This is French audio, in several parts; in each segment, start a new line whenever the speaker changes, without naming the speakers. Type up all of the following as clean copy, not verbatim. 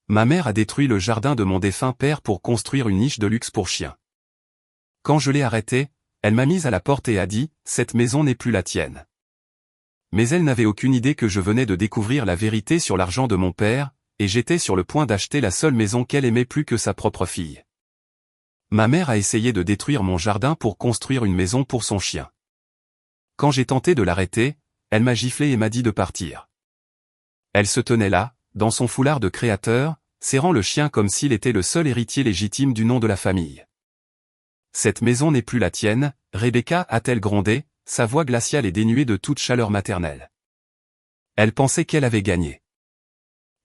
Ma mère a détruit le jardin de mon défunt père pour construire une niche de luxe pour chiens. Quand je l'ai arrêtée, elle m'a mise à la porte et a dit « Cette maison n'est plus la tienne ». Mais elle n'avait aucune idée que je venais de découvrir la vérité sur l'argent de mon père, et j'étais sur le point d'acheter la seule maison qu'elle aimait plus que sa propre fille. Ma mère a essayé de détruire mon jardin pour construire une maison pour son chien. Quand j'ai tenté de l'arrêter, elle m'a giflé et m'a dit de partir. Elle se tenait là, dans son foulard de créateur, serrant le chien comme s'il était le seul héritier légitime du nom de la famille. « Cette maison n'est plus la tienne, Rebecca, a-t-elle grondé, sa voix glaciale et dénuée de toute chaleur maternelle. Elle pensait qu'elle avait gagné.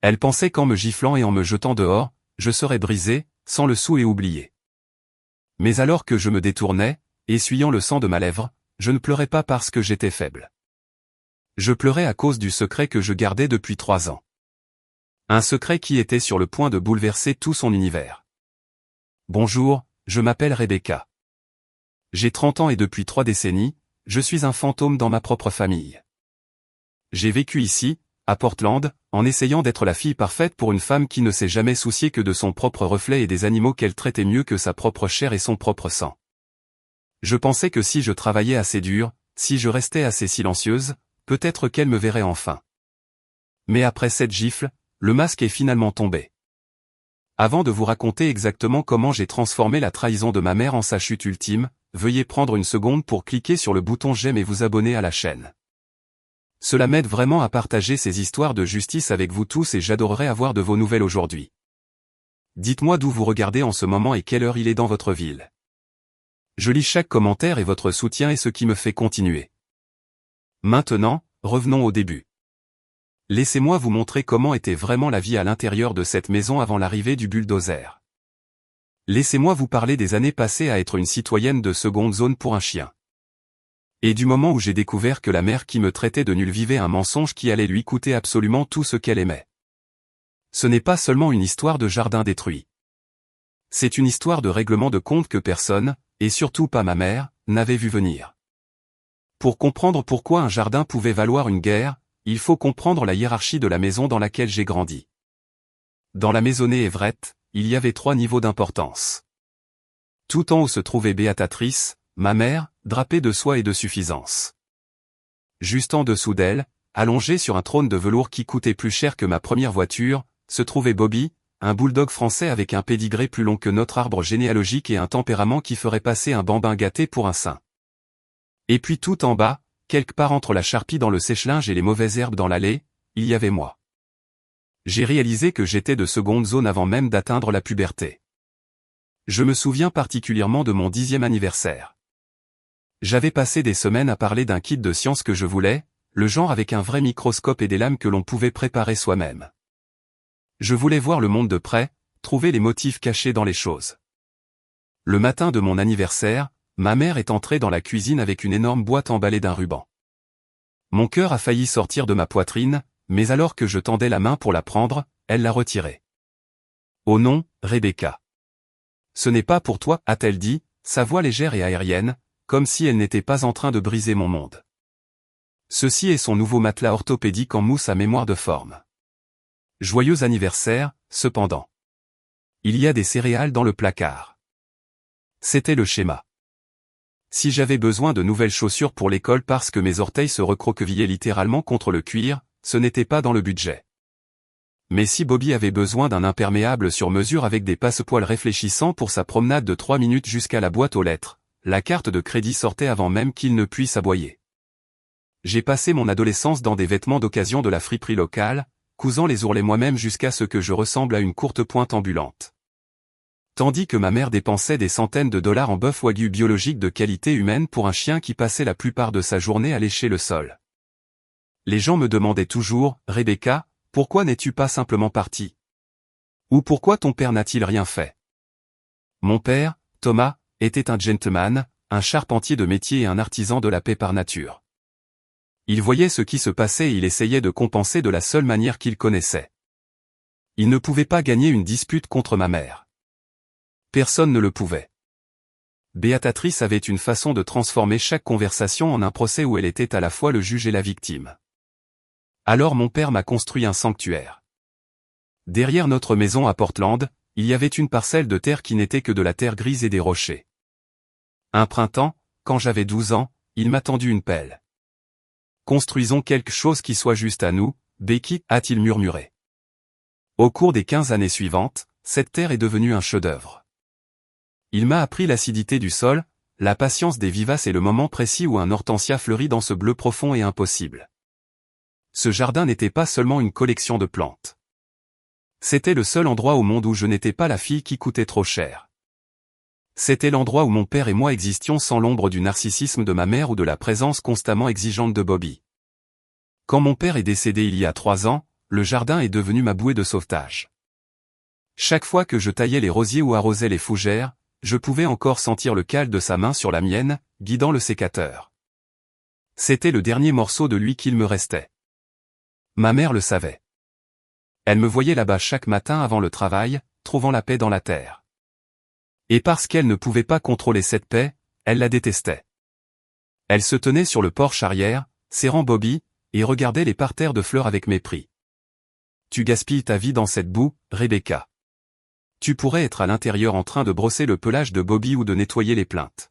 Elle pensait qu'en me giflant et en me jetant dehors, je serais brisé, sans le sou et oublié. Mais alors que je me détournais, essuyant le sang de ma lèvre, je ne pleurais pas parce que j'étais faible. Je pleurais à cause du secret que je gardais depuis 3 ans. Un secret qui était sur le point de bouleverser tout son univers. Bonjour, je m'appelle Rebecca. J'ai 30 ans et depuis 3 décennies, je suis un fantôme dans ma propre famille. J'ai vécu ici, à Portland, en essayant d'être la fille parfaite pour une femme qui ne s'est jamais souciée que de son propre reflet et des animaux qu'elle traitait mieux que sa propre chair et son propre sang. Je pensais que si je travaillais assez dur, si je restais assez silencieuse, peut-être qu'elle me verrait enfin. Mais après cette gifle, le masque est finalement tombé. Avant de vous raconter exactement comment j'ai transformé la trahison de ma mère en sa chute ultime, veuillez prendre une seconde pour cliquer sur le bouton j'aime et vous abonner à la chaîne. Cela m'aide vraiment à partager ces histoires de justice avec vous tous et j'adorerais avoir de vos nouvelles aujourd'hui. Dites-moi d'où vous regardez en ce moment et quelle heure il est dans votre ville. Je lis chaque commentaire et votre soutien est ce qui me fait continuer. Maintenant, revenons au début. Laissez-moi vous montrer comment était vraiment la vie à l'intérieur de cette maison avant l'arrivée du bulldozer. Laissez-moi vous parler des années passées à être une citoyenne de seconde zone pour un chien. Et du moment où j'ai découvert que la mère qui me traitait de nul vivait un mensonge qui allait lui coûter absolument tout ce qu'elle aimait. Ce n'est pas seulement une histoire de jardin détruit. C'est une histoire de règlement de compte que personne, et surtout pas ma mère, n'avait vu venir. Pour comprendre pourquoi un jardin pouvait valoir une guerre, il faut comprendre la hiérarchie de la maison dans laquelle j'ai grandi. Dans la maisonnée Everett, il y avait 3 niveaux d'importance. Tout en haut se trouvait Béatatrice, ma mère, drapée de soie et de suffisance. Juste en dessous d'elle, allongée sur un trône de velours qui coûtait plus cher que ma première voiture, se trouvait Bobby, un bulldog français avec un pédigré plus long que notre arbre généalogique et un tempérament qui ferait passer un bambin gâté pour un saint. Et puis tout en bas, quelque part entre la charpie dans le sèche-linge et les mauvaises herbes dans l'allée, il y avait moi. J'ai réalisé que j'étais de seconde zone avant même d'atteindre la puberté. Je me souviens particulièrement de mon 10e anniversaire. J'avais passé des semaines à parler d'un kit de science que je voulais, le genre avec un vrai microscope et des lames que l'on pouvait préparer soi-même. Je voulais voir le monde de près, trouver les motifs cachés dans les choses. Le matin de mon anniversaire, ma mère est entrée dans la cuisine avec une énorme boîte emballée d'un ruban. Mon cœur a failli sortir de ma poitrine, mais alors que je tendais la main pour la prendre, elle l'a retirée. « Oh non, Rebecca. Ce n'est pas pour toi, a-t-elle dit, sa voix légère et aérienne, comme si elle n'était pas en train de briser mon monde. Ceci est son nouveau matelas orthopédique en mousse à mémoire de forme. Joyeux anniversaire, cependant. Il y a des céréales dans le placard. » C'était le schéma. Si j'avais besoin de nouvelles chaussures pour l'école parce que mes orteils se recroquevillaient littéralement contre le cuir, ce n'était pas dans le budget. Mais si Bobby avait besoin d'un imperméable sur mesure avec des passepoils réfléchissants pour sa promenade de 3 minutes jusqu'à la boîte aux lettres, la carte de crédit sortait avant même qu'il ne puisse aboyer. J'ai passé mon adolescence dans des vêtements d'occasion de la friperie locale, cousant les ourlets moi-même jusqu'à ce que je ressemble à une courte pointe ambulante. Tandis que ma mère dépensait des centaines de dollars en bœuf wagyu biologique de qualité humaine pour un chien qui passait la plupart de sa journée à lécher le sol. Les gens me demandaient toujours, « Rebecca, pourquoi n'es-tu pas simplement partie? Ou pourquoi ton père n'a-t-il rien fait ?» Mon père, Thomas, était un gentleman, un charpentier de métier et un artisan de la paix par nature. Il voyait ce qui se passait et il essayait de compenser de la seule manière qu'il connaissait. Il ne pouvait pas gagner une dispute contre ma mère. Personne ne le pouvait. Béatatrice avait une façon de transformer chaque conversation en un procès où elle était à la fois le juge et la victime. Alors mon père m'a construit un sanctuaire. derrière notre maison à Portland, il y avait une parcelle de terre qui n'était que de la terre grise et des rochers. Un printemps, quand j'avais 12 ans, il m'a tendu une pelle. Construisons quelque chose qui soit juste à nous, Becky, a-t-il murmuré. Au cours des 15 années suivantes, cette terre est devenue un chef-d'œuvre. Il m'a appris l'acidité du sol, la patience des vivaces et le moment précis où un hortensia fleurit dans ce bleu profond et impossible. Ce jardin n'était pas seulement une collection de plantes. C'était le seul endroit au monde où je n'étais pas la fille qui coûtait trop cher. C'était l'endroit où mon père et moi existions sans l'ombre du narcissisme de ma mère ou de la présence constamment exigeante de Bobby. Quand mon père est décédé il y a 3 ans, le jardin est devenu ma bouée de sauvetage. Chaque fois que je taillais les rosiers ou arrosais les fougères, je pouvais encore sentir le cal de sa main sur la mienne, guidant le sécateur. C'était le dernier morceau de lui qu'il me restait. Ma mère le savait. Elle me voyait là-bas chaque matin avant le travail, trouvant la paix dans la terre. Et parce qu'elle ne pouvait pas contrôler cette paix, elle la détestait. Elle se tenait sur le porche arrière, serrant Bobby, et regardait les parterres de fleurs avec mépris. Tu gaspilles ta vie dans cette boue, Rebecca. Tu pourrais être à l'intérieur en train de brosser le pelage de Bobby ou de nettoyer les plinthes.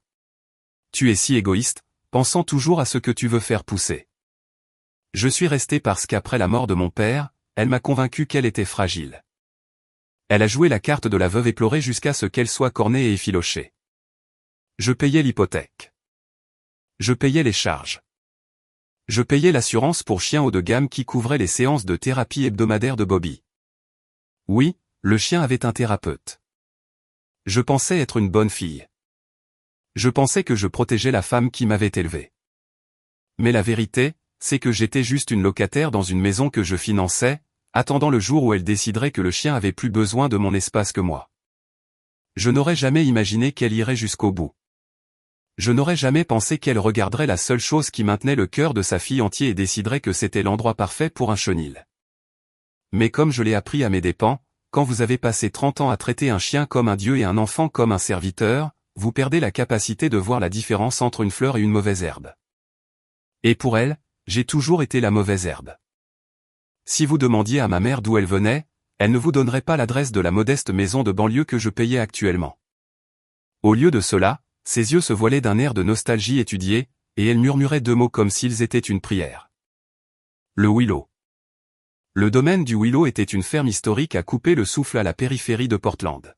Tu es si égoïste, pensant toujours à ce que tu veux faire pousser. Je suis resté parce qu'après la mort de mon père, elle m'a convaincu qu'elle était fragile. Elle a joué la carte de la veuve éplorée jusqu'à ce qu'elle soit cornée et effilochée. Je payais l'hypothèque. Je payais les charges. Je payais l'assurance pour chien haut de gamme qui couvrait les séances de thérapie hebdomadaires de Bobby. Oui, le chien avait un thérapeute. Je pensais être une bonne fille. Je pensais que je protégeais la femme qui m'avait élevé. Mais la vérité, c'est que j'étais juste une locataire dans une maison que je finançais, attendant le jour où elle déciderait que le chien avait plus besoin de mon espace que moi. Je n'aurais jamais imaginé qu'elle irait jusqu'au bout. Je n'aurais jamais pensé qu'elle regarderait la seule chose qui maintenait le cœur de sa fille entier et déciderait que c'était l'endroit parfait pour un chenil. Mais comme je l'ai appris à mes dépens, quand vous avez passé 30 ans à traiter un chien comme un dieu et un enfant comme un serviteur, vous perdez la capacité de voir la différence entre une fleur et une mauvaise herbe. Et pour elle, j'ai toujours été la mauvaise herbe. Si vous demandiez à ma mère d'où elle venait, elle ne vous donnerait pas l'adresse de la modeste maison de banlieue que je payais actuellement. Au lieu de cela, ses yeux se voilaient d'un air de nostalgie étudiée, et elle murmurait 2 mots comme s'ils étaient une prière. Le Willow. Le domaine du Willow était une ferme historique à couper le souffle à la périphérie de Portland.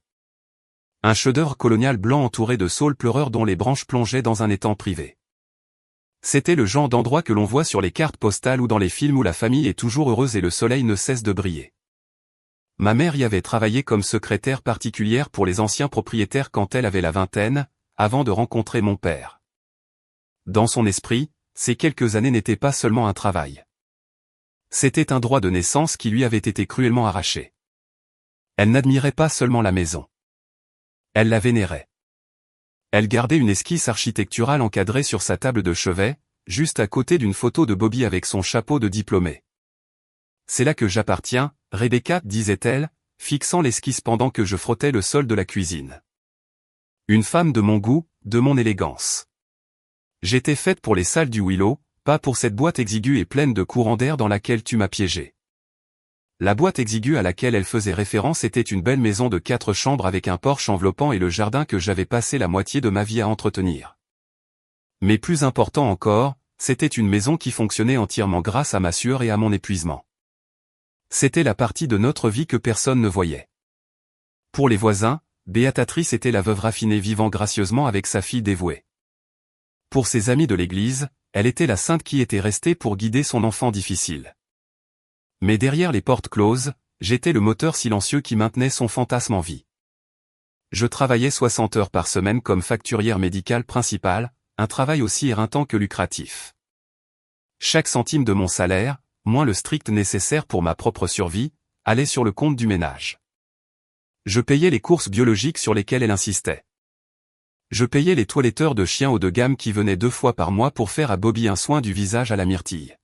Un chef-d'œuvre colonial blanc entouré de saules pleureurs dont les branches plongeaient dans un étang privé. C'était le genre d'endroit que l'on voit sur les cartes postales ou dans les films où la famille est toujours heureuse et le soleil ne cesse de briller. Ma mère y avait travaillé comme secrétaire particulière pour les anciens propriétaires quand elle avait la vingtaine, avant de rencontrer mon père. Dans son esprit, ces quelques années n'étaient pas seulement un travail. C'était un droit de naissance qui lui avait été cruellement arraché. Elle n'admirait pas seulement la maison. Elle la vénérait. Elle gardait une esquisse architecturale encadrée sur sa table de chevet, juste à côté d'une photo de Bobby avec son chapeau de diplômé. C'est là que j'appartiens, Rebecca, disait-elle, fixant l'esquisse pendant que je frottais le sol de la cuisine. Une femme de mon goût, de mon élégance. J'étais faite pour les salles du Willow, pas pour cette boîte exiguë et pleine de courants d'air dans laquelle tu m'as piégé. La boîte exiguë à laquelle elle faisait référence était une belle maison de 4 chambres avec un porche enveloppant et le jardin que j'avais passé la moitié de ma vie à entretenir. Mais plus important encore, c'était une maison qui fonctionnait entièrement grâce à ma sueur et à mon épuisement. C'était la partie de notre vie que personne ne voyait. Pour les voisins, Béatatrice était la veuve raffinée vivant gracieusement avec sa fille dévouée. Pour ses amis de l'église, elle était la sainte qui était restée pour guider son enfant difficile. Mais derrière les portes closes, j'étais le moteur silencieux qui maintenait son fantasme en vie. Je travaillais 60 heures par semaine comme facturière médicale principale, un travail aussi éreintant que lucratif. Chaque centime de mon salaire, moins le strict nécessaire pour ma propre survie, allait sur le compte du ménage. Je payais les courses biologiques sur lesquelles elle insistait. Je payais les toiletteurs de chiens haut de gamme qui venaient 2 fois par mois pour faire à Bobby un soin du visage à la myrtille.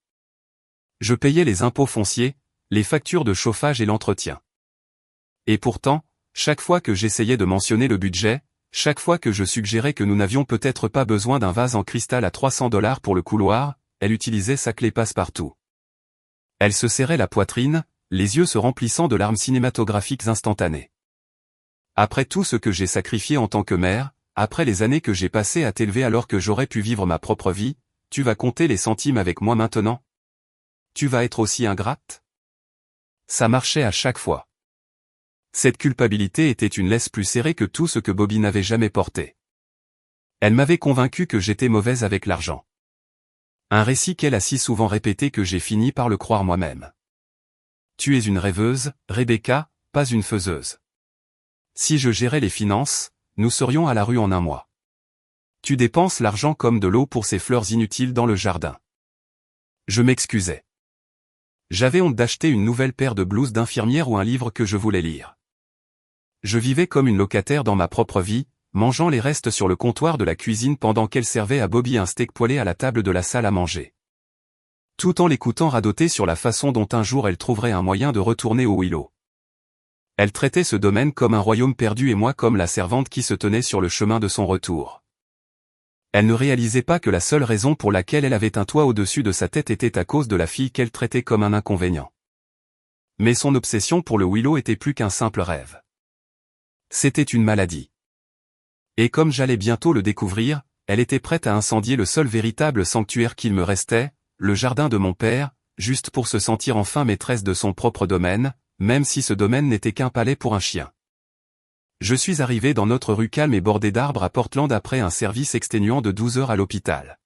Je payais les impôts fonciers, les factures de chauffage et l'entretien. Et pourtant, chaque fois que j'essayais de mentionner le budget, chaque fois que je suggérais que nous n'avions peut-être pas besoin d'un vase en cristal à $300 pour le couloir, elle utilisait sa clé passe-partout. Elle se serrait la poitrine, les yeux se remplissant de larmes cinématographiques instantanées. Après tout ce que j'ai sacrifié en tant que mère, après les années que j'ai passées à t'élever alors que j'aurais pu vivre ma propre vie, tu vas compter les centimes avec moi maintenant? Tu vas être aussi ingrate? Ça marchait à chaque fois. Cette culpabilité était une laisse plus serrée que tout ce que Bobby n'avait jamais porté. Elle m'avait convaincu que j'étais mauvaise avec l'argent. Un récit qu'elle a si souvent répété que j'ai fini par le croire moi-même. Tu es une rêveuse, Rebecca, pas une faiseuse. Si je gérais les finances, nous serions à la rue en un mois. Tu dépenses l'argent comme de l'eau pour ces fleurs inutiles dans le jardin. Je m'excusais. J'avais honte d'acheter une nouvelle paire de blouses d'infirmière ou un livre que je voulais lire. Je vivais comme une locataire dans ma propre vie, mangeant les restes sur le comptoir de la cuisine pendant qu'elle servait à Bobby un steak poêlé à la table de la salle à manger. Tout en l'écoutant radoter sur la façon dont un jour elle trouverait un moyen de retourner au Willow. Elle traitait ce domaine comme un royaume perdu et moi comme la servante qui se tenait sur le chemin de son retour. Elle ne réalisait pas que la seule raison pour laquelle elle avait un toit au-dessus de sa tête était à cause de la fille qu'elle traitait comme un inconvénient. Mais son obsession pour le Willow était plus qu'un simple rêve. C'était une maladie. Et comme j'allais bientôt le découvrir, elle était prête à incendier le seul véritable sanctuaire qu'il me restait, le jardin de mon père, juste pour se sentir enfin maîtresse de son propre domaine, même si ce domaine n'était qu'un palais pour un chien. Je suis arrivé dans notre rue calme et bordée d'arbres à Portland après un service exténuant de 12 heures à l'hôpital.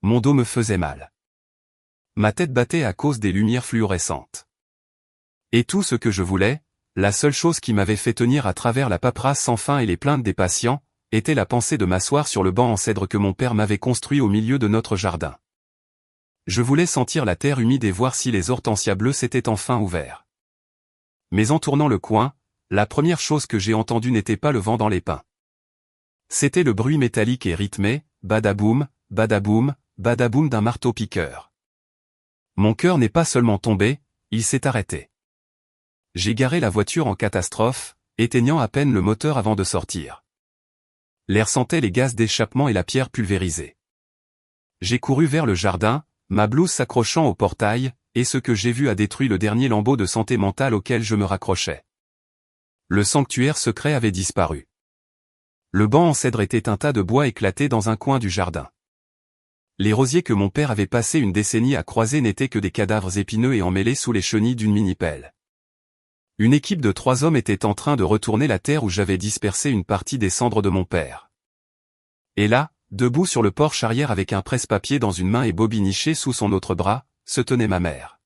Mon dos me faisait mal. Ma tête battait à cause des lumières fluorescentes. Et tout ce que je voulais, la seule chose qui m'avait fait tenir à travers la paperasse sans fin et les plaintes des patients, était la pensée de m'asseoir sur le banc en cèdre que mon père m'avait construit au milieu de notre jardin. Je voulais sentir la terre humide et voir si les hortensias bleues s'étaient enfin ouverts. Mais en tournant le coin, la première chose que j'ai entendue n'était pas le vent dans les pins. C'était le bruit métallique et rythmé, badaboum, badaboum, badaboum d'un marteau-piqueur. Mon cœur n'est pas seulement tombé, il s'est arrêté. J'ai garé la voiture en catastrophe, éteignant à peine le moteur avant de sortir. L'air sentait les gaz d'échappement et la pierre pulvérisée. J'ai couru vers le jardin, ma blouse s'accrochant au portail, et ce que j'ai vu a détruit le dernier lambeau de santé mentale auquel je me raccrochais. Le sanctuaire secret avait disparu. Le banc en cèdre était un tas de bois éclaté dans un coin du jardin. Les rosiers que mon père avait passé une décennie à croiser n'étaient que des cadavres épineux et emmêlés sous les chenilles d'une mini-pelle. Une équipe de 3 hommes était en train de retourner la terre où j'avais dispersé une partie des cendres de mon père. Et là, debout sur le porche arrière avec un presse-papier dans une main et Bobby niché sous son autre bras, se tenait ma mère.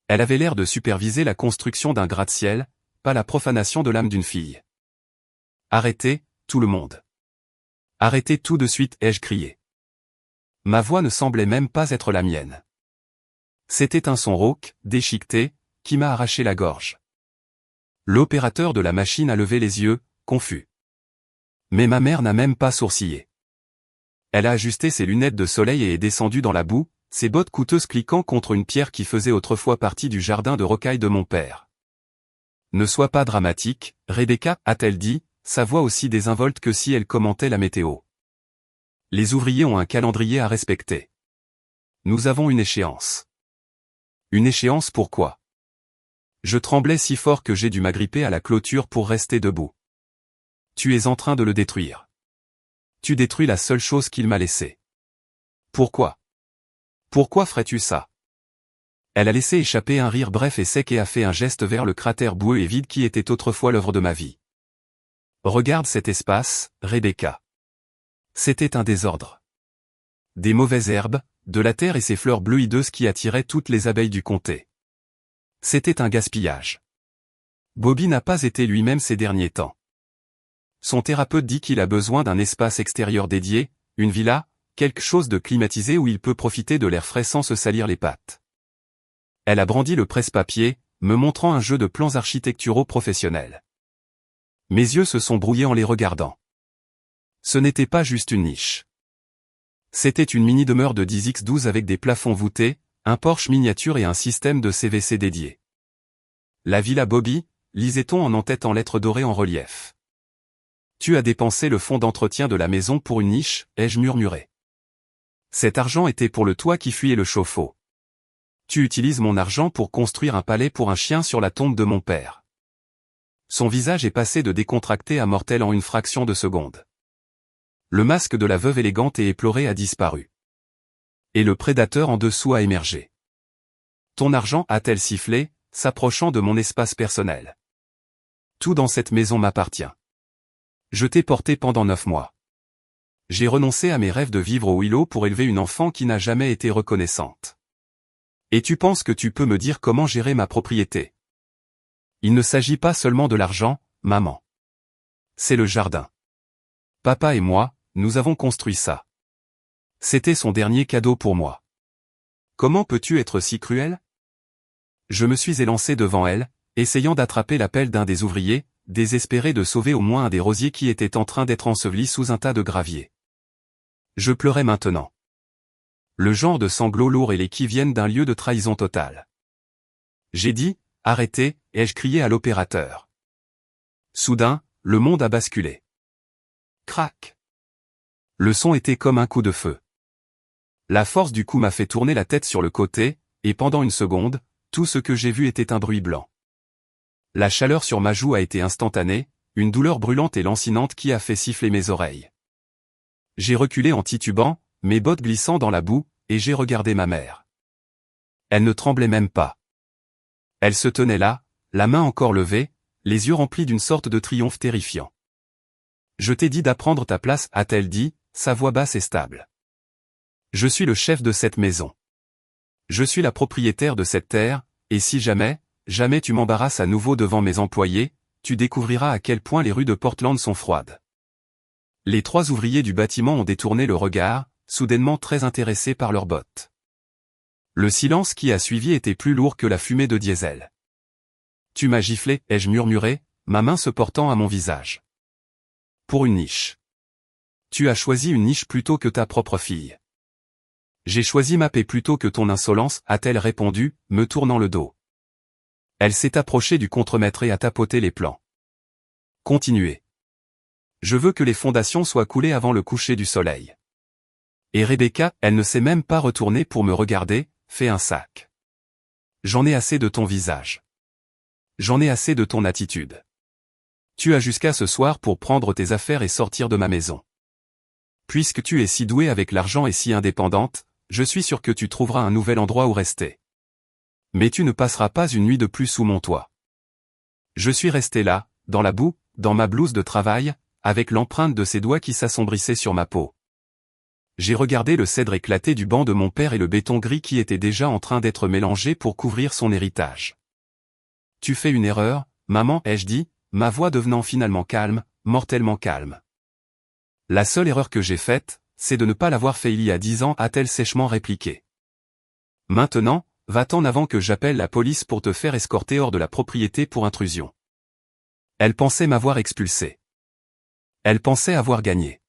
Elle avait l'air de superviser la construction d'un gratte-ciel, pas la profanation de l'âme d'une fille. Arrêtez, tout le monde. Arrêtez tout de suite, ai-je crié. Ma voix ne semblait même pas être la mienne. C'était un son rauque, déchiqueté, qui m'a arraché la gorge. L'opérateur de la machine a levé les yeux, confus. Mais ma mère n'a même pas sourcillé. Elle a ajusté ses lunettes de soleil et est descendue dans la boue, ses bottes coûteuses cliquant contre une pierre qui faisait autrefois partie du jardin de rocaille de mon père. Ne sois pas dramatique, Rebecca, a-t-elle dit, sa voix aussi désinvolte que si elle commentait la météo. Les ouvriers ont un calendrier à respecter. Nous avons une échéance. Une échéance pourquoi? Je tremblais si fort que j'ai dû m'agripper à la clôture pour rester debout. Tu es en train de le détruire. Tu détruis la seule chose qu'il m'a laissée. Pourquoi? Pourquoi ferais-tu ça? Elle a laissé échapper un rire bref et sec et a fait un geste vers le cratère boueux et vide qui était autrefois l'œuvre de ma vie. Regarde cet espace, Rebecca. C'était un désordre. Des mauvaises herbes, de la terre et ses fleurs bleues hideuses qui attiraient toutes les abeilles du comté. C'était un gaspillage. Bobby n'a pas été lui-même ces derniers temps. Son thérapeute dit qu'il a besoin d'un espace extérieur dédié, une villa, quelque chose de climatisé où il peut profiter de l'air frais sans se salir les pattes. Elle a brandi le presse-papier, me montrant un jeu de plans architecturaux professionnels. Mes yeux se sont brouillés en les regardant. Ce n'était pas juste une niche. C'était une mini-demeure de 10x12 avec des plafonds voûtés, un porche miniature et un système de CVC dédié. La Villa Bobby, lisait-on en en-tête en lettres dorées en relief. Tu as dépensé le fonds d'entretien de la maison pour une niche, ai-je murmuré. Cet argent était pour le toit qui fuyait le chauffe-eau. Tu utilises mon argent pour construire un palais pour un chien sur la tombe de mon père. Son visage est passé de décontracté à mortel en une fraction de seconde. Le masque de la veuve élégante et éplorée a disparu. Et le prédateur en dessous a émergé. Ton argent, a-t-elle sifflé, s'approchant de mon espace personnel. Tout dans cette maison m'appartient. Je t'ai porté pendant 9 mois. J'ai renoncé à mes rêves de vivre au Willow pour élever une enfant qui n'a jamais été reconnaissante. Et tu penses que tu peux me dire comment gérer ma propriété? Il ne s'agit pas seulement de l'argent, maman. C'est le jardin. Papa et moi, nous avons construit ça. C'était son dernier cadeau pour moi. Comment peux-tu être si cruel? Je me suis élancé devant elle, essayant d'attraper la pelle d'un des ouvriers, désespéré de sauver au moins un des rosiers qui était en train d'être enseveli sous un tas de gravier. Je pleurais maintenant. Le genre de sanglots lourds et qui viennent d'un lieu de trahison totale. J'ai dit, arrêtez, ai-je crié à l'opérateur. Soudain, le monde a basculé. Crac. Le son était comme un coup de feu. La force du coup m'a fait tourner la tête sur le côté, et pendant une seconde, tout ce que j'ai vu était un bruit blanc. La chaleur sur ma joue a été instantanée, une douleur brûlante et lancinante qui a fait siffler mes oreilles. J'ai reculé en titubant, mes bottes glissant dans la boue, et j'ai regardé ma mère. Elle ne tremblait même pas. Elle se tenait là, la main encore levée, les yeux remplis d'une sorte de triomphe terrifiant. Je t'ai dit d'apprendre ta place, a-t-elle dit, sa voix basse et stable. Je suis le chef de cette maison. Je suis la propriétaire de cette terre, et si jamais tu m'embarrasses à nouveau devant mes employés, tu découvriras à quel point les rues de Portland sont froides. Les 3 ouvriers du bâtiment ont détourné le regard, soudainement très intéressés par leurs bottes. Le silence qui a suivi était plus lourd que la fumée de diesel. Tu m'as giflé, ai-je murmuré, ma main se portant à mon visage. Pour une niche. Tu as choisi une niche plutôt que ta propre fille. J'ai choisi ma paix plutôt que ton insolence, a-t-elle répondu, me tournant le dos. Elle s'est approchée du contremaître et a tapoté les plans. Continuez. Je veux que les fondations soient coulées avant le coucher du soleil. Et Rebecca, elle ne s'est même pas retournée pour me regarder, fait un sac. J'en ai assez de ton visage. J'en ai assez de ton attitude. Tu as jusqu'à ce soir pour prendre tes affaires et sortir de ma maison. Puisque tu es si douée avec l'argent et si indépendante, je suis sûr que tu trouveras un nouvel endroit où rester. Mais tu ne passeras pas une nuit de plus sous mon toit. Je suis resté là, dans la boue, dans ma blouse de travail, avec l'empreinte de ses doigts qui s'assombrissaient sur ma peau. J'ai regardé le cèdre éclaté du banc de mon père et le béton gris qui était déjà en train d'être mélangé pour couvrir son héritage. Tu fais une erreur, maman, ai-je dit, ma voix devenant finalement calme, mortellement calme. La seule erreur que j'ai faite, c'est de ne pas l'avoir fait il y a 10 ans, a-t-elle sèchement répliqué. Maintenant, va-t'en avant que j'appelle la police pour te faire escorter hors de la propriété pour intrusion. Elle pensait m'avoir expulsé. Elle pensait avoir gagné.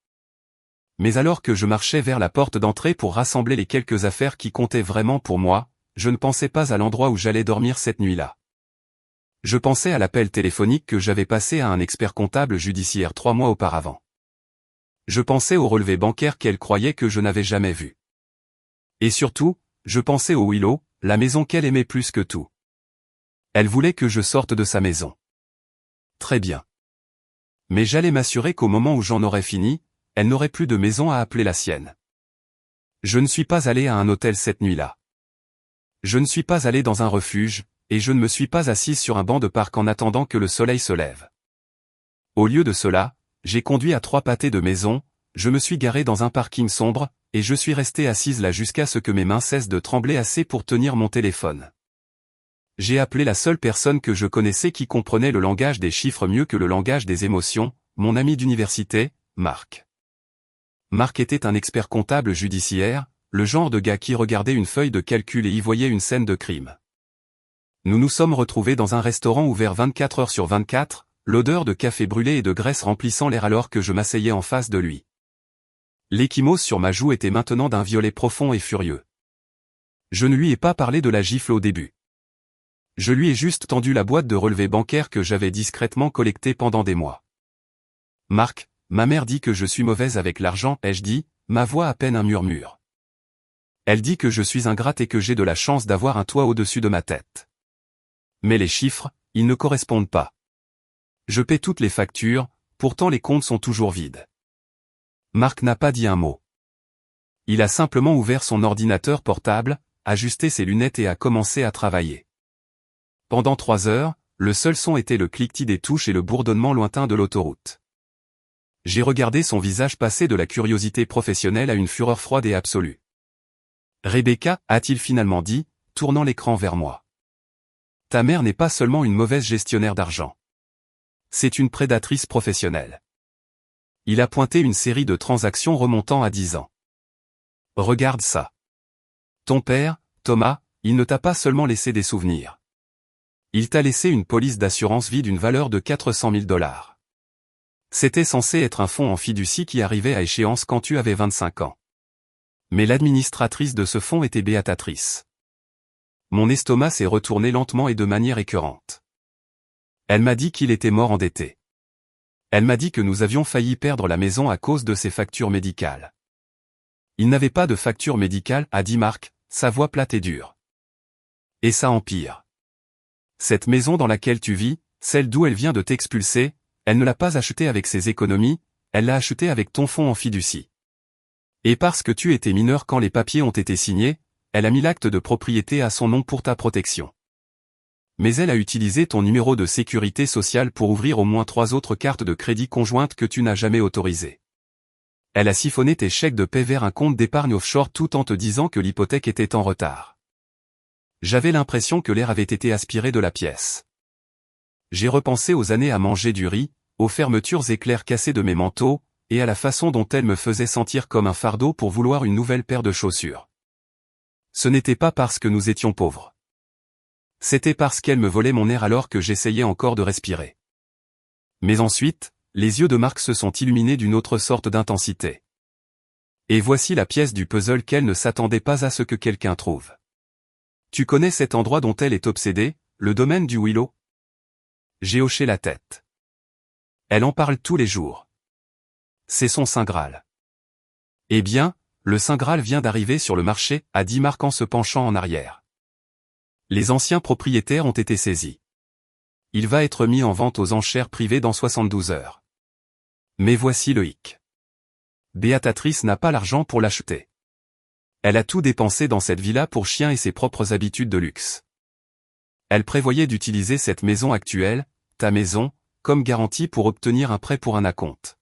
Mais alors que je marchais vers la porte d'entrée pour rassembler les quelques affaires qui comptaient vraiment pour moi, je ne pensais pas à l'endroit où j'allais dormir cette nuit-là. Je pensais à l'appel téléphonique que j'avais passé à un expert comptable judiciaire 3 mois auparavant. Je pensais au relevé bancaire qu'elle croyait que je n'avais jamais vu. Et surtout, je pensais au Willow, la maison qu'elle aimait plus que tout. Elle voulait que je sorte de sa maison. Très bien. Mais j'allais m'assurer qu'au moment où j'en aurais fini, elle n'aurait plus de maison à appeler la sienne. Je ne suis pas allé à un hôtel cette nuit-là. Je ne suis pas allé dans un refuge, et je ne me suis pas assise sur un banc de parc en attendant que le soleil se lève. Au lieu de cela, j'ai conduit à 3 pâtés de maison, je me suis garé dans un parking sombre, et je suis resté assise là jusqu'à ce que mes mains cessent de trembler assez pour tenir mon téléphone. J'ai appelé la seule personne que je connaissais qui comprenait le langage des chiffres mieux que le langage des émotions, mon ami d'université, Marc. Marc était un expert comptable judiciaire, le genre de gars qui regardait une feuille de calcul et y voyait une scène de crime. Nous nous sommes retrouvés dans un restaurant ouvert 24 heures sur 24, l'odeur de café brûlé et de graisse remplissant l'air alors que je m'asseyais en face de lui. L'échymose sur ma joue était maintenant d'un violet profond et furieux. Je ne lui ai pas parlé de la gifle au début. Je lui ai juste tendu la boîte de relevés bancaires que j'avais discrètement collectée pendant des mois. Marc, ma mère dit que je suis mauvaise avec l'argent, ai-je dit, ma voix à peine un murmure. Elle dit que je suis ingrate et que j'ai de la chance d'avoir un toit au-dessus de ma tête. Mais les chiffres, ils ne correspondent pas. Je paie toutes les factures, pourtant les comptes sont toujours vides. Marc n'a pas dit un mot. Il a simplement ouvert son ordinateur portable, ajusté ses lunettes et a commencé à travailler. Pendant 3 heures, le seul son était le cliquetis des touches et le bourdonnement lointain de l'autoroute. J'ai regardé son visage passer de la curiosité professionnelle à une fureur froide et absolue. « Rebecca, a-t-il finalement dit, tournant l'écran vers moi. Ta mère n'est pas seulement une mauvaise gestionnaire d'argent. C'est une prédatrice professionnelle. » Il a pointé une série de transactions remontant à 10 ans. « Regarde ça. Ton père, Thomas, il ne t'a pas seulement laissé des souvenirs. Il t'a laissé une police d'assurance vie d'une valeur de 400 000 $. C'était censé être un fonds en fiducie qui arrivait à échéance quand tu avais 25 ans. Mais l'administratrice de ce fonds était Béatatrice. Mon estomac s'est retourné lentement et de manière écœurante. Elle m'a dit qu'il était mort endetté. Elle m'a dit que nous avions failli perdre la maison à cause de ses factures médicales. Il n'avait pas de facture médicale, a dit Marc, sa voix plate et dure. Et ça empire. Cette maison dans laquelle tu vis, celle d'où elle vient de t'expulser, elle ne l'a pas achetée avec ses économies, elle l'a achetée avec ton fonds en fiducie. Et parce que tu étais mineur quand les papiers ont été signés, elle a mis l'acte de propriété à son nom pour ta protection. Mais elle a utilisé ton numéro de sécurité sociale pour ouvrir au moins 3 autres cartes de crédit conjointes que tu n'as jamais autorisées. Elle a siphonné tes chèques de paie vers un compte d'épargne offshore tout en te disant que l'hypothèque était en retard. J'avais l'impression que l'air avait été aspiré de la pièce. J'ai repensé aux années à manger du riz, aux fermetures éclairs cassées de mes manteaux, et à la façon dont elle me faisait sentir comme un fardeau pour vouloir une nouvelle paire de chaussures. Ce n'était pas parce que nous étions pauvres. C'était parce qu'elle me volait mon air alors que j'essayais encore de respirer. Mais ensuite, les yeux de Marc se sont illuminés d'une autre sorte d'intensité. Et voici la pièce du puzzle qu'elle ne s'attendait pas à ce que quelqu'un trouve. Tu connais cet endroit dont elle est obsédée, le domaine du Willow? J'ai hoché la tête. Elle en parle tous les jours. C'est son Saint Graal. Eh bien, le Saint Graal vient d'arriver sur le marché, a dit Marc en se penchant en arrière. Les anciens propriétaires ont été saisis. Il va être mis en vente aux enchères privées dans 72 heures. Mais voici le hic. Béatatrice n'a pas l'argent pour l'acheter. Elle a tout dépensé dans cette villa pour chien et ses propres habitudes de luxe. Elle prévoyait d'utiliser cette maison actuelle, ta maison, comme garantie pour obtenir un prêt pour un acompte.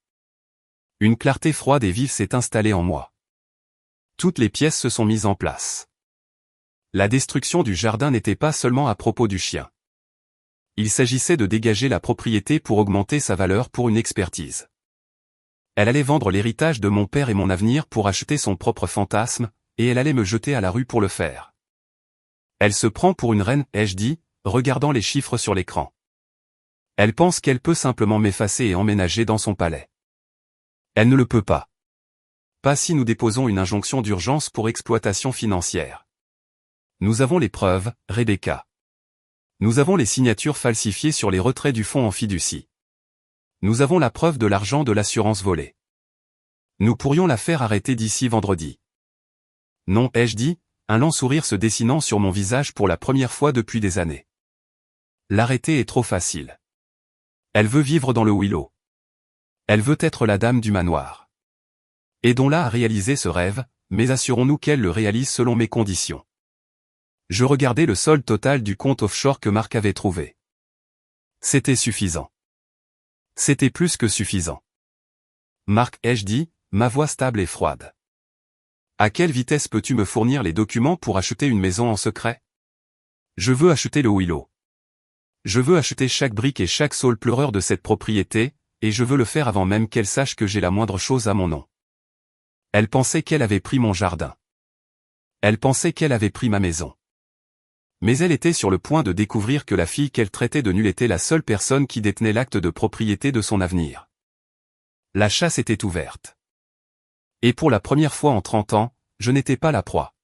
Une clarté froide et vive s'est installée en moi. Toutes les pièces se sont mises en place. La destruction du jardin n'était pas seulement à propos du chien. Il s'agissait de dégager la propriété pour augmenter sa valeur pour une expertise. Elle allait vendre l'héritage de mon père et mon avenir pour acheter son propre fantasme, et elle allait me jeter à la rue pour le faire. Elle se prend pour une reine, ai-je dit, regardant les chiffres sur l'écran. Elle pense qu'elle peut simplement m'effacer et emménager dans son palais. Elle ne le peut pas. Pas si nous déposons une injonction d'urgence pour exploitation financière. Nous avons les preuves, Rebecca. Nous avons les signatures falsifiées sur les retraits du fonds en fiducie. Nous avons la preuve de l'argent de l'assurance volée. Nous pourrions la faire arrêter d'ici vendredi. Non, ai-je dit, un lent sourire se dessinant sur mon visage pour la première fois depuis des années. L'arrêter est trop facile. Elle veut vivre dans le Willow. Elle veut être la dame du manoir. Aidons-la à réaliser ce rêve, mais assurons-nous qu'elle le réalise selon mes conditions. Je regardais le solde total du compte offshore que Marc avait trouvé. C'était suffisant. C'était plus que suffisant. Marc, ai-je dit, ma voix stable et froide. À quelle vitesse peux-tu me fournir les documents pour acheter une maison en secret? Je veux acheter le Willow. Je veux acheter chaque brique et chaque saule pleureur de cette propriété, et je veux le faire avant même qu'elle sache que j'ai la moindre chose à mon nom. Elle pensait qu'elle avait pris mon jardin. Elle pensait qu'elle avait pris ma maison. Mais elle était sur le point de découvrir que la fille qu'elle traitait de nulle était la seule personne qui détenait l'acte de propriété de son avenir. La chasse était ouverte. Et pour la première fois en 30 ans, je n'étais pas la proie.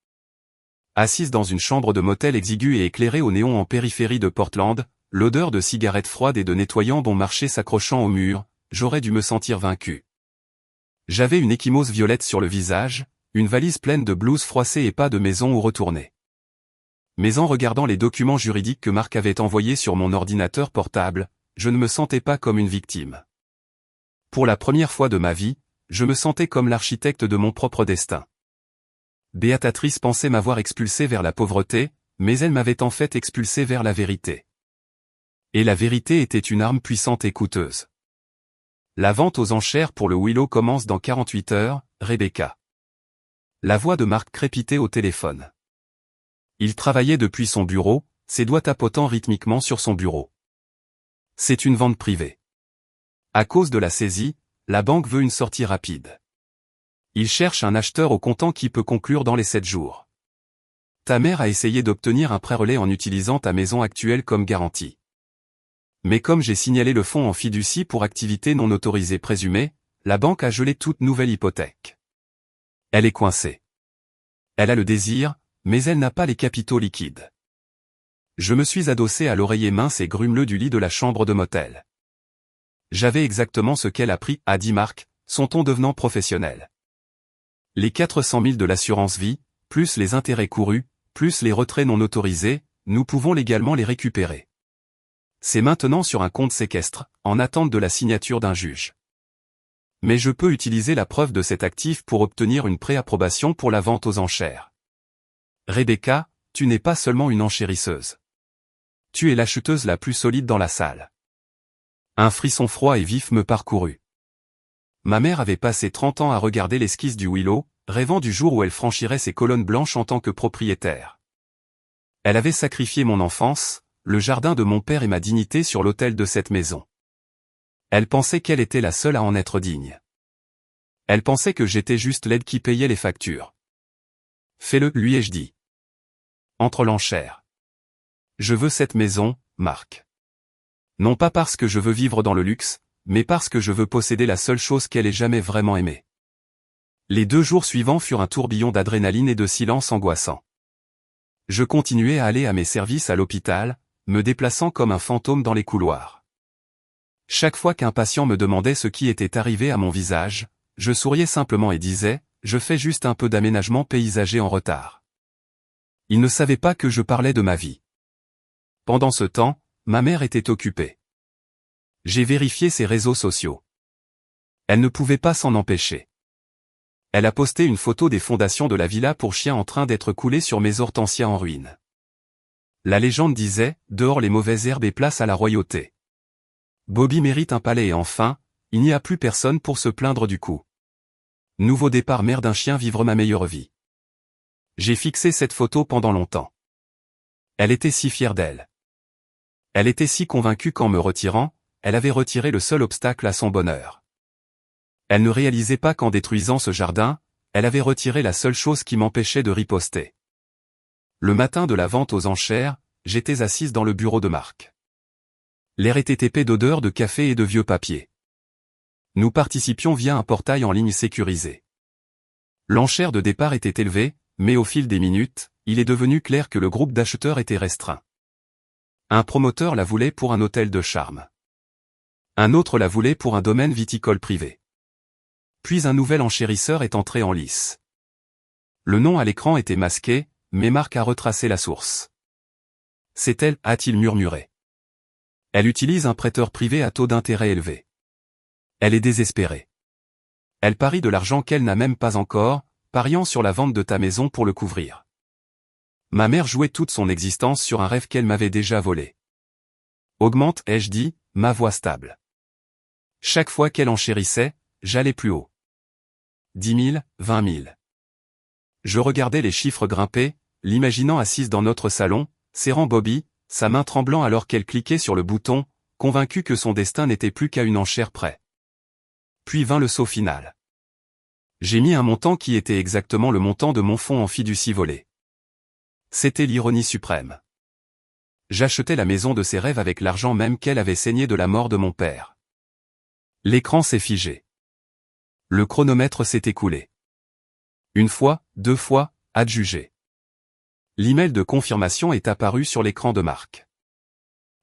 Assise dans une chambre de motel exiguë et éclairée au néon en périphérie de Portland, l'odeur de cigarettes froides et de nettoyant bon marché s'accrochant au mur, j'aurais dû me sentir vaincu. J'avais une ecchymose violette sur le visage, une valise pleine de blouses froissées et pas de maison où retourner. Mais en regardant les documents juridiques que Marc avait envoyés sur mon ordinateur portable, je ne me sentais pas comme une victime. Pour la première fois de ma vie, je me sentais comme l'architecte de mon propre destin. Béatrice pensait m'avoir expulsé vers la pauvreté, mais elle m'avait en fait expulsé vers la vérité. Et la vérité était une arme puissante et coûteuse. La vente aux enchères pour le Willow commence dans 48 heures, Rebecca. La voix de Marc crépitait au téléphone. Il travaillait depuis son bureau, ses doigts tapotant rythmiquement sur son bureau. C'est une vente privée. À cause de la saisie, la banque veut une sortie rapide. Il cherche un acheteur au comptant qui peut conclure dans les 7 jours. Ta mère a essayé d'obtenir un prêt relais en utilisant ta maison actuelle comme garantie. Mais comme j'ai signalé le fonds en fiducie pour activité non autorisée présumée, la banque a gelé toute nouvelle hypothèque. Elle est coincée. Elle a le désir, mais elle n'a pas les capitaux liquides. Je me suis adossé à l'oreiller mince et grumeleux du lit de la chambre de motel. J'avais exactement ce qu'elle a pris, a dit Marc, son ton devenant professionnel. Les 400 000 de l'assurance vie, plus les intérêts courus, plus les retraits non autorisés, nous pouvons légalement les récupérer. C'est maintenant sur un compte séquestre, en attente de la signature d'un juge. Mais je peux utiliser la preuve de cet actif pour obtenir une préapprobation pour la vente aux enchères. Rebecca, tu n'es pas seulement une enchérisseuse. Tu es l'acheteuse la plus solide dans la salle. Un frisson froid et vif me parcourut. Ma mère avait passé 30 ans à regarder l'esquisse du Willow, rêvant du jour où elle franchirait ses colonnes blanches en tant que propriétaire. Elle avait sacrifié mon enfance, le jardin de mon père et ma dignité sur l'autel de cette maison. Elle pensait qu'elle était la seule à en être digne. Elle pensait que j'étais juste l'aide qui payait les factures. Fais-le, lui ai-je dit. Entre l'enchère. Je veux cette maison, Marc. Non pas parce que je veux vivre dans le luxe, mais parce que je veux posséder la seule chose qu'elle ait jamais vraiment aimée. Les 2 jours suivants furent un tourbillon d'adrénaline et de silence angoissant. Je continuais à aller à mes services à l'hôpital, me déplaçant comme un fantôme dans les couloirs. Chaque fois qu'un patient me demandait ce qui était arrivé à mon visage, je souriais simplement et disais, je fais juste un peu d'aménagement paysager en retard. Il ne savait pas que je parlais de ma vie. Pendant ce temps, ma mère était occupée. J'ai vérifié ses réseaux sociaux. Elle ne pouvait pas s'en empêcher. Elle a posté une photo des fondations de la villa pour chiens en train d'être coulées sur mes hortensias en ruine. La légende disait, dehors les mauvaises herbes et place à la royauté. Bobby mérite un palais et enfin, il n'y a plus personne pour se plaindre du coup. Nouveau départ mère d'un chien vivre ma meilleure vie. J'ai fixé cette photo pendant longtemps. Elle était si fière d'elle. Elle était si convaincue qu'en me retirant, elle avait retiré le seul obstacle à son bonheur. Elle ne réalisait pas qu'en détruisant ce jardin, elle avait retiré la seule chose qui m'empêchait de riposter. Le matin de la vente aux enchères, j'étais assise dans le bureau de Marc. L'air était épais d'odeur de café et de vieux papier. Nous participions via un portail en ligne sécurisé. L'enchère de départ était élevée, mais au fil des minutes, il est devenu clair que le groupe d'acheteurs était restreint. Un promoteur la voulait pour un hôtel de charme. Un autre la voulait pour un domaine viticole privé. Puis un nouvel enchérisseur est entré en lice. Le nom à l'écran était masqué, mais Marc a retracé la source. C'est elle, a-t-il murmuré. Elle utilise un prêteur privé à taux d'intérêt élevé. Elle est désespérée. Elle parie de l'argent qu'elle n'a même pas encore, pariant sur la vente de ta maison pour le couvrir. Ma mère jouait toute son existence sur un rêve qu'elle m'avait déjà volé. Augmente, ai-je dit, ma voix stable. Chaque fois qu'elle enchérissait, j'allais plus haut. 10 000, 20 000. Je regardais les chiffres grimper, l'imaginant assise dans notre salon, serrant Bobby, sa main tremblant alors qu'elle cliquait sur le bouton, convaincue que son destin n'était plus qu'à une enchère près. Puis vint le saut final. J'ai mis un montant qui était exactement le montant de mon fonds en fiducie volé. C'était l'ironie suprême. J'achetais la maison de ses rêves avec l'argent même qu'elle avait saigné de la mort de mon père. L'écran s'est figé. Le chronomètre s'est écoulé. 1 fois, 2 fois, adjugé. L'email de confirmation est apparu sur l'écran de Marc.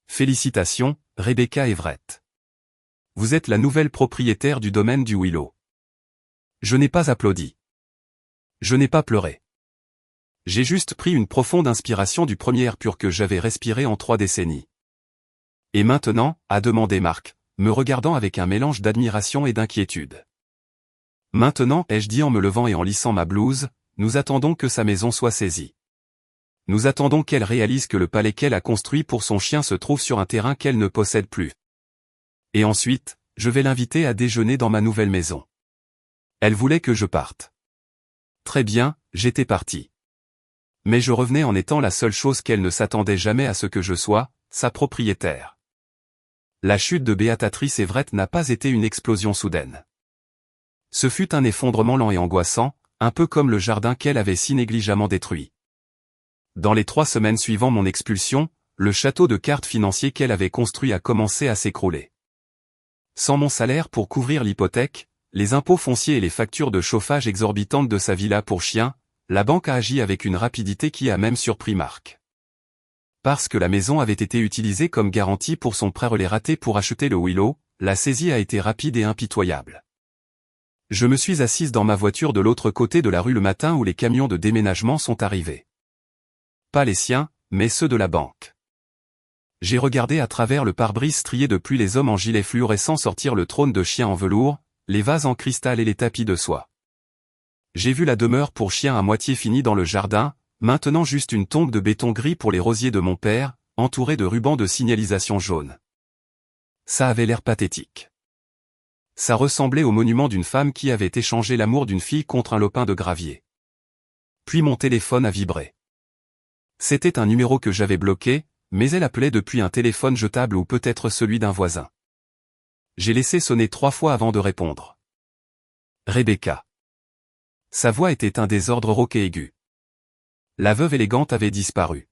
Félicitations, Rebecca Everett. Vous êtes la nouvelle propriétaire du domaine du Willow. Je n'ai pas applaudi. Je n'ai pas pleuré. J'ai juste pris une profonde inspiration du premier air pur que j'avais respiré en 3 décennies. Et maintenant, a demandé Marc, me regardant avec un mélange d'admiration et d'inquiétude. Maintenant, ai-je dit en me levant et en lissant ma blouse, nous attendons que sa maison soit saisie. Nous attendons qu'elle réalise que le palais qu'elle a construit pour son chien se trouve sur un terrain qu'elle ne possède plus. Et ensuite, je vais l'inviter à déjeuner dans ma nouvelle maison. Elle voulait que je parte. Très bien, j'étais parti. Mais je revenais en étant la seule chose qu'elle ne s'attendait jamais à ce que je sois, sa propriétaire. La chute de Béatrice Everett n'a pas été une explosion soudaine. Ce fut un effondrement lent et angoissant, un peu comme le jardin qu'elle avait si négligemment détruit. Dans les 3 semaines suivant mon expulsion, le château de cartes financier qu'elle avait construit a commencé à s'écrouler. Sans mon salaire pour couvrir l'hypothèque, les impôts fonciers et les factures de chauffage exorbitantes de sa villa pour chien, la banque a agi avec une rapidité qui a même surpris Marc. Parce que la maison avait été utilisée comme garantie pour son prêt relais raté pour acheter le Willow, la saisie a été rapide et impitoyable. Je me suis assise dans ma voiture de l'autre côté de la rue le matin où les camions de déménagement sont arrivés. Pas les siens, mais ceux de la banque. J'ai regardé à travers le pare-brise strié de pluie les hommes en gilets fluorescents sortir le trône de chien en velours, les vases en cristal et les tapis de soie. J'ai vu la demeure pour chien à moitié finie dans le jardin, maintenant juste une tombe de béton gris pour les rosiers de mon père, entourée de rubans de signalisation jaune. Ça avait l'air pathétique. Ça ressemblait au monument d'une femme qui avait échangé l'amour d'une fille contre un lopin de gravier. Puis mon téléphone a vibré. C'était un numéro que j'avais bloqué, mais elle appelait depuis un téléphone jetable ou peut-être celui d'un voisin. J'ai laissé sonner 3 fois avant de répondre. Rebecca. Sa voix était un désordre rauque et aigu. La veuve élégante avait disparu.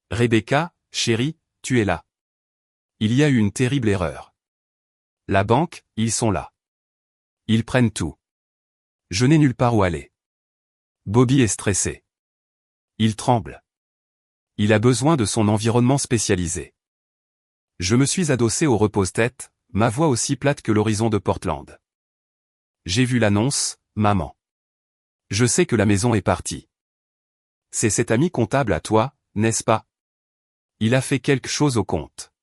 Rebecca, chérie, tu es là. Il y a eu une terrible erreur. La banque, ils sont là. Ils prennent tout. Je n'ai nulle part où aller. Bobby est stressé. Il tremble. Il a besoin de son environnement spécialisé. Je me suis adossé au repose-tête, ma voix aussi plate que l'horizon de Portland. J'ai vu l'annonce, maman. Je sais que la maison est partie. C'est cet ami comptable à toi, n'est-ce pas? Il a fait quelque chose au compte.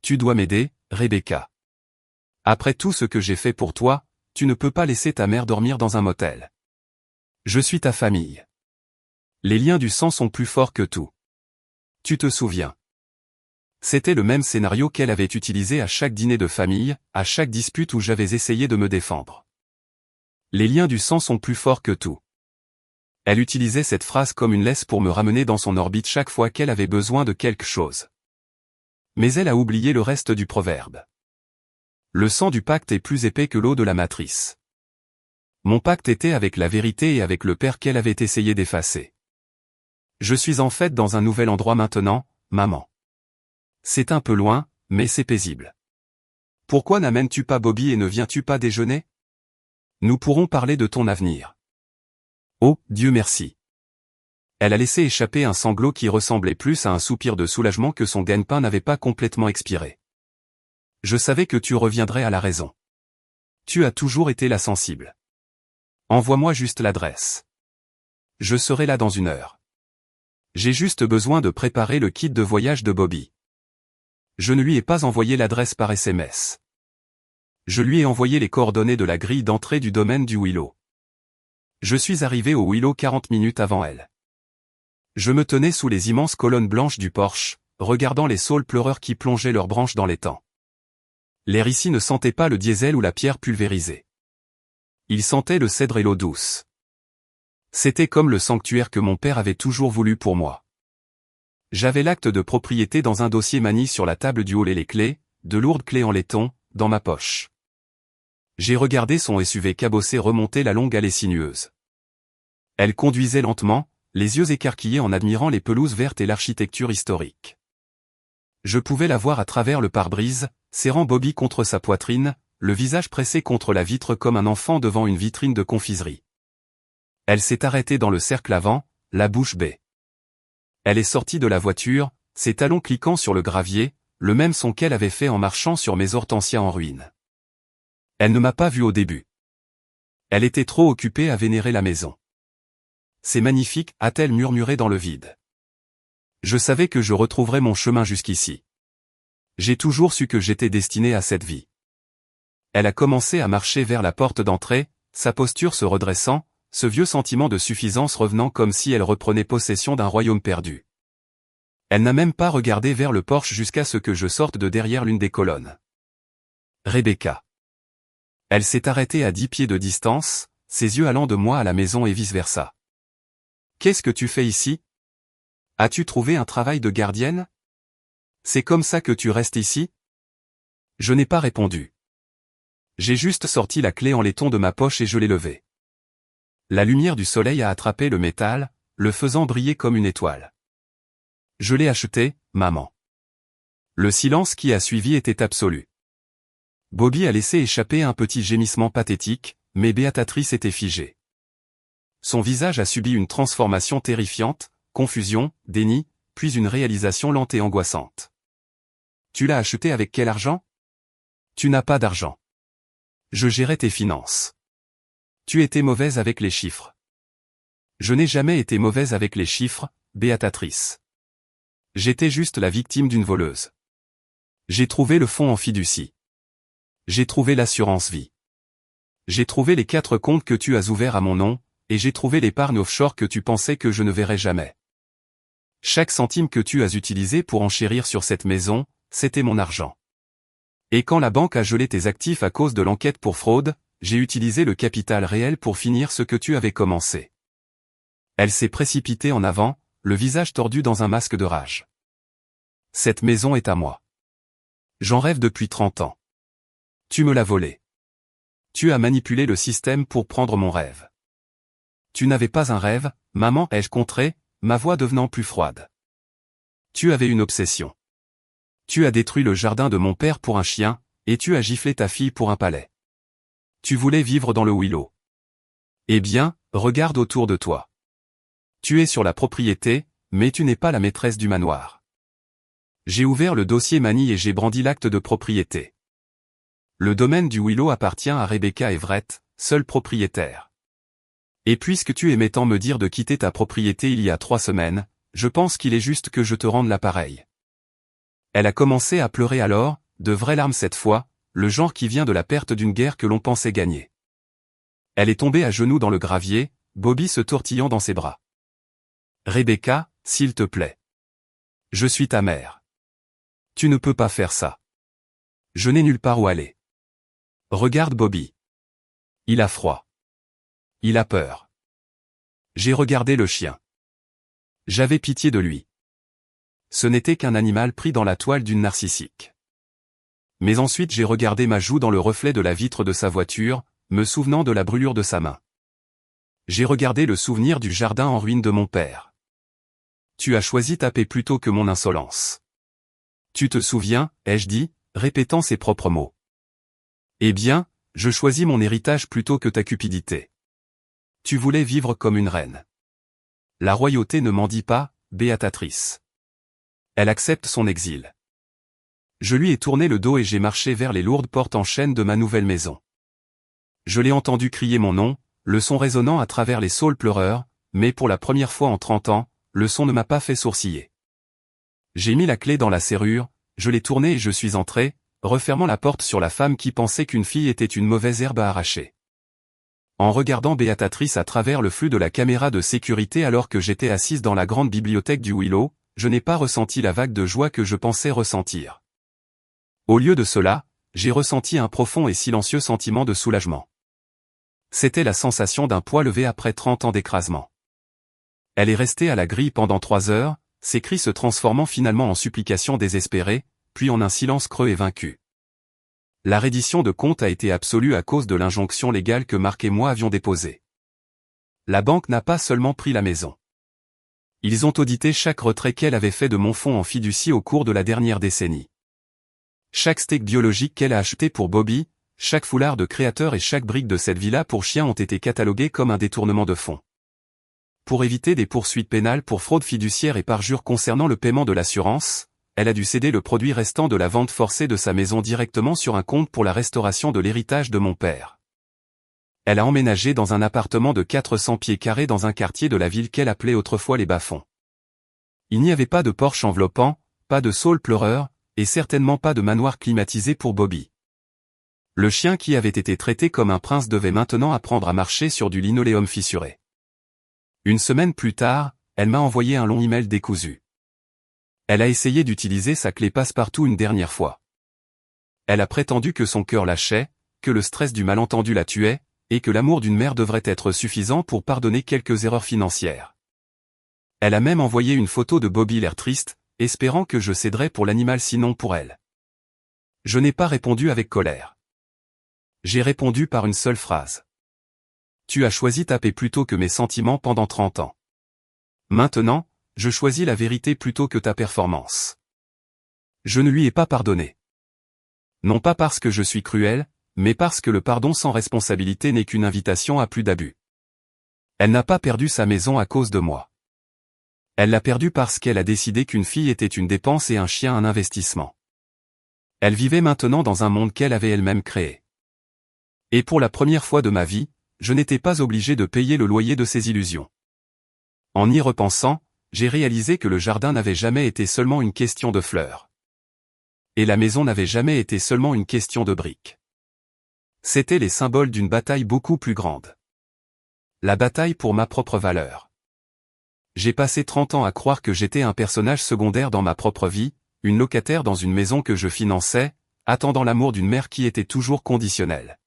Tu dois m'aider, Rebecca. Après tout ce que j'ai fait pour toi, tu ne peux pas laisser ta mère dormir dans un motel. Je suis ta famille. Les liens du sang sont plus forts que tout. Tu te souviens. C'était le même scénario qu'elle avait utilisé à chaque dîner de famille, à chaque dispute où j'avais essayé de me défendre. Les liens du sang sont plus forts que tout. Elle utilisait cette phrase comme une laisse pour me ramener dans son orbite chaque fois qu'elle avait besoin de quelque chose. Mais elle a oublié le reste du proverbe. Le sang du pacte est plus épais que l'eau de la matrice. Mon pacte était avec la vérité et avec le père qu'elle avait essayé d'effacer. Je suis en fait dans un nouvel endroit maintenant, maman. C'est un peu loin, mais c'est paisible. Pourquoi n'amènes-tu pas Bobby et ne viens-tu pas déjeuner? Nous pourrons parler de ton avenir. Oh, Dieu merci. Elle a laissé échapper un sanglot qui ressemblait plus à un soupir de soulagement que son gagne-pain n'avait pas complètement expiré. Je savais que tu reviendrais à la raison. Tu as toujours été la sensible. Envoie-moi juste l'adresse. Je serai là dans 1 heure. J'ai juste besoin de préparer le kit de voyage de Bobby. Je ne lui ai pas envoyé l'adresse par SMS. Je lui ai envoyé les coordonnées de la grille d'entrée du domaine du Willow. Je suis arrivé au Willow 40 minutes avant elle. Je me tenais sous les immenses colonnes blanches du porche, regardant les saules pleureurs qui plongeaient leurs branches dans l'étang. L'air ici ne sentait pas le diesel ou la pierre pulvérisée. Il sentait le cèdre et l'eau douce. C'était comme le sanctuaire que mon père avait toujours voulu pour moi. J'avais l'acte de propriété dans un dossier manie sur la table du hall et les clés, de lourdes clés en laiton, dans ma poche. J'ai regardé son SUV cabossé remonter la longue allée sinueuse. Elle conduisait lentement, les yeux écarquillés en admirant les pelouses vertes et l'architecture historique. Je pouvais la voir à travers le pare-brise, serrant Bobby contre sa poitrine, le visage pressé contre la vitre comme un enfant devant une vitrine de confiserie. Elle s'est arrêtée dans le cercle avant, la bouche bée. Elle est sortie de la voiture, ses talons cliquant sur le gravier, le même son qu'elle avait fait en marchant sur mes hortensias en ruine. Elle ne m'a pas vu au début. Elle était trop occupée à vénérer la maison. C'est magnifique, a-t-elle murmuré dans le vide. Je savais que je retrouverais mon chemin jusqu'ici. J'ai toujours su que j'étais destiné à cette vie. Elle a commencé à marcher vers la porte d'entrée, sa posture se redressant, ce vieux sentiment de suffisance revenant comme si elle reprenait possession d'un royaume perdu. Elle n'a même pas regardé vers le porche jusqu'à ce que je sorte de derrière l'une des colonnes. Rebecca. Elle s'est arrêtée à 10 pieds de distance, ses yeux allant de moi à la maison et vice-versa. Qu'est-ce que tu fais ici? As-tu trouvé un travail de gardienne? C'est comme ça que tu restes ici? Je n'ai pas répondu. J'ai juste sorti la clé en laiton de ma poche et je l'ai levée. La lumière du soleil a attrapé le métal, le faisant briller comme une étoile. Je l'ai acheté, maman. Le silence qui a suivi était absolu. Bobby a laissé échapper un petit gémissement pathétique, mais Béatatrice était figée. Son visage a subi une transformation terrifiante, confusion, déni, puis une réalisation lente et angoissante. Tu l'as acheté avec quel argent? Tu n'as pas d'argent. Je gérais tes finances. Tu étais mauvaise avec les chiffres. Je n'ai jamais été mauvaise avec les chiffres, Béatatrice. J'étais juste la victime d'une voleuse. J'ai trouvé le fonds en fiducie. J'ai trouvé l'assurance vie. J'ai trouvé les 4 comptes que tu as ouverts à mon nom, et j'ai trouvé l'épargne offshore que tu pensais que je ne verrais jamais. Chaque centime que tu as utilisé pour enchérir sur cette maison, c'était mon argent. Et quand la banque a gelé tes actifs à cause de l'enquête pour fraude, j'ai utilisé le capital réel pour finir ce que tu avais commencé. Elle s'est précipitée en avant, le visage tordu dans un masque de rage. Cette maison est à moi. J'en rêve depuis 30 ans. Tu me l'as volée. Tu as manipulé le système pour prendre mon rêve. Tu n'avais pas un rêve, maman, ai-je contré, ma voix devenant plus froide. Tu avais une obsession. Tu as détruit le jardin de mon père pour un chien, et tu as giflé ta fille pour un palais. Tu voulais vivre dans le Willow. Eh bien, regarde autour de toi. Tu es sur la propriété, mais tu n'es pas la maîtresse du manoir. J'ai ouvert le dossier Manny et j'ai brandi l'acte de propriété. Le domaine du Willow appartient à Rebecca Everett, seule propriétaire. Et puisque tu aimais tant me dire de quitter ta propriété il y a 3 semaines, je pense qu'il est juste que je te rende l'appareil. Elle a commencé à pleurer alors, de vraies larmes cette fois, le genre qui vient de la perte d'une guerre que l'on pensait gagner. Elle est tombée à genoux dans le gravier, Bobby se tortillant dans ses bras. Rebecca, s'il te plaît. Je suis ta mère. Tu ne peux pas faire ça. Je n'ai nulle part où aller. Regarde Bobby. Il a froid. Il a peur. J'ai regardé le chien. J'avais pitié de lui. Ce n'était qu'un animal pris dans la toile d'une narcissique. Mais ensuite j'ai regardé ma joue dans le reflet de la vitre de sa voiture, me souvenant de la brûlure de sa main. J'ai regardé le souvenir du jardin en ruine de mon père. Tu as choisi ta paix plutôt que mon insolence. Tu te souviens, ai-je dit, répétant ses propres mots. Eh bien, je choisis mon héritage plutôt que ta cupidité. Tu voulais vivre comme une reine. La royauté ne mendie pas, Béatatrice. Elle accepte son exil. Je lui ai tourné le dos et j'ai marché vers les lourdes portes en chêne de ma nouvelle maison. Je l'ai entendu crier mon nom, le son résonnant à travers les saules pleureurs, mais pour la première fois en 30 ans, le son ne m'a pas fait sourciller. J'ai mis la clé dans la serrure, je l'ai tournée et je suis entré, refermant la porte sur la femme qui pensait qu'une fille était une mauvaise herbe à arracher. En regardant Béatatrice à travers le flux de la caméra de sécurité alors que j'étais assise dans la grande bibliothèque du Willow, je n'ai pas ressenti la vague de joie que je pensais ressentir. Au lieu de cela, j'ai ressenti un profond et silencieux sentiment de soulagement. C'était la sensation d'un poids levé après 30 ans d'écrasement. Elle est restée à la grille pendant 3 heures, ses cris se transformant finalement en supplications désespérées, puis en un silence creux et vaincu. La reddition de compte a été absolue à cause de l'injonction légale que Marc et moi avions déposée. La banque n'a pas seulement pris la maison. Ils ont audité chaque retrait qu'elle avait fait de mon fonds en fiducie au cours de la dernière décennie. Chaque steak biologique qu'elle a acheté pour Bobby, chaque foulard de créateur et chaque brique de cette villa pour chien ont été catalogués comme un détournement de fonds. Pour éviter des poursuites pénales pour fraude fiduciaire et parjure concernant le paiement de l'assurance, elle a dû céder le produit restant de la vente forcée de sa maison directement sur un compte pour la restauration de l'héritage de mon père. Elle a emménagé dans un appartement de 400 pieds carrés dans un quartier de la ville qu'elle appelait autrefois les bas-fonds. Il n'y avait pas de Porsche enveloppant, pas de Saul pleureur, et certainement pas de manoir climatisé pour Bobby. Le chien qui avait été traité comme un prince devait maintenant apprendre à marcher sur du linoléum fissuré. Une semaine plus tard, elle m'a envoyé un long email décousu. Elle a essayé d'utiliser sa clé passe-partout une dernière fois. Elle a prétendu que son cœur lâchait, que le stress du malentendu la tuait, et que l'amour d'une mère devrait être suffisant pour pardonner quelques erreurs financières. Elle a même envoyé une photo de Bobby l'air triste, espérant que je céderais pour l'animal sinon pour elle. Je n'ai pas répondu avec colère. J'ai répondu par une seule phrase. Tu as choisi ta paix plutôt que mes sentiments pendant 30 ans. Maintenant, je choisis la vérité plutôt que ta performance. Je ne lui ai pas pardonné. Non pas parce que je suis cruel, mais parce que le pardon sans responsabilité n'est qu'une invitation à plus d'abus. Elle n'a pas perdu sa maison à cause de moi. Elle l'a perdue parce qu'elle a décidé qu'une fille était une dépense et un chien un investissement. Elle vivait maintenant dans un monde qu'elle avait elle-même créé. Et pour la première fois de ma vie, je n'étais pas obligé de payer le loyer de ses illusions. En y repensant, j'ai réalisé que le jardin n'avait jamais été seulement une question de fleurs. Et la maison n'avait jamais été seulement une question de briques. C'étaient les symboles d'une bataille beaucoup plus grande. La bataille pour ma propre valeur. J'ai passé 30 ans à croire que j'étais un personnage secondaire dans ma propre vie, une locataire dans une maison que je finançais, attendant l'amour d'une mère qui était toujours conditionnelle.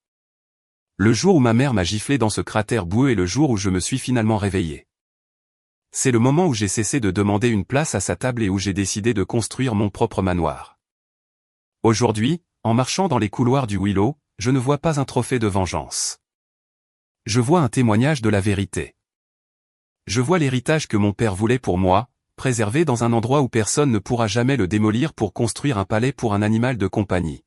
Le jour où ma mère m'a giflé dans ce cratère boueux est le jour où je me suis finalement réveillé. C'est le moment où j'ai cessé de demander une place à sa table et où j'ai décidé de construire mon propre manoir. Aujourd'hui, en marchant dans les couloirs du Willow, je ne vois pas un trophée de vengeance. Je vois un témoignage de la vérité. Je vois l'héritage que mon père voulait pour moi, préservé dans un endroit où personne ne pourra jamais le démolir pour construire un palais pour un animal de compagnie.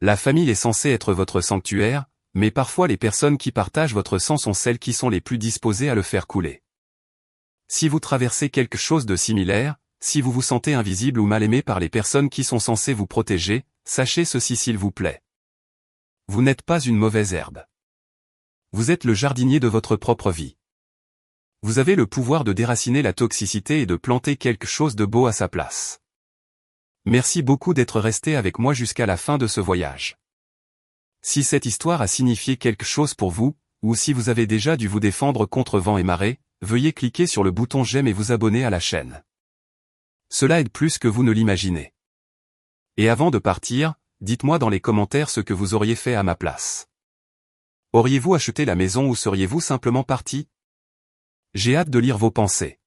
La famille est censée être votre sanctuaire, mais parfois les personnes qui partagent votre sang sont celles qui sont les plus disposées à le faire couler. Si vous traversez quelque chose de similaire, si vous vous sentez invisible ou mal aimé par les personnes qui sont censées vous protéger, sachez ceci s'il vous plaît. Vous n'êtes pas une mauvaise herbe. Vous êtes le jardinier de votre propre vie. Vous avez le pouvoir de déraciner la toxicité et de planter quelque chose de beau à sa place. Merci beaucoup d'être resté avec moi jusqu'à la fin de ce voyage. Si cette histoire a signifié quelque chose pour vous, ou si vous avez déjà dû vous défendre contre vent et marée, veuillez cliquer sur le bouton j'aime et vous abonner à la chaîne. Cela aide plus que vous ne l'imaginez. Et avant de partir, dites-moi dans les commentaires ce que vous auriez fait à ma place. Auriez-vous acheté la maison ou seriez-vous simplement parti ? J'ai hâte de lire vos pensées.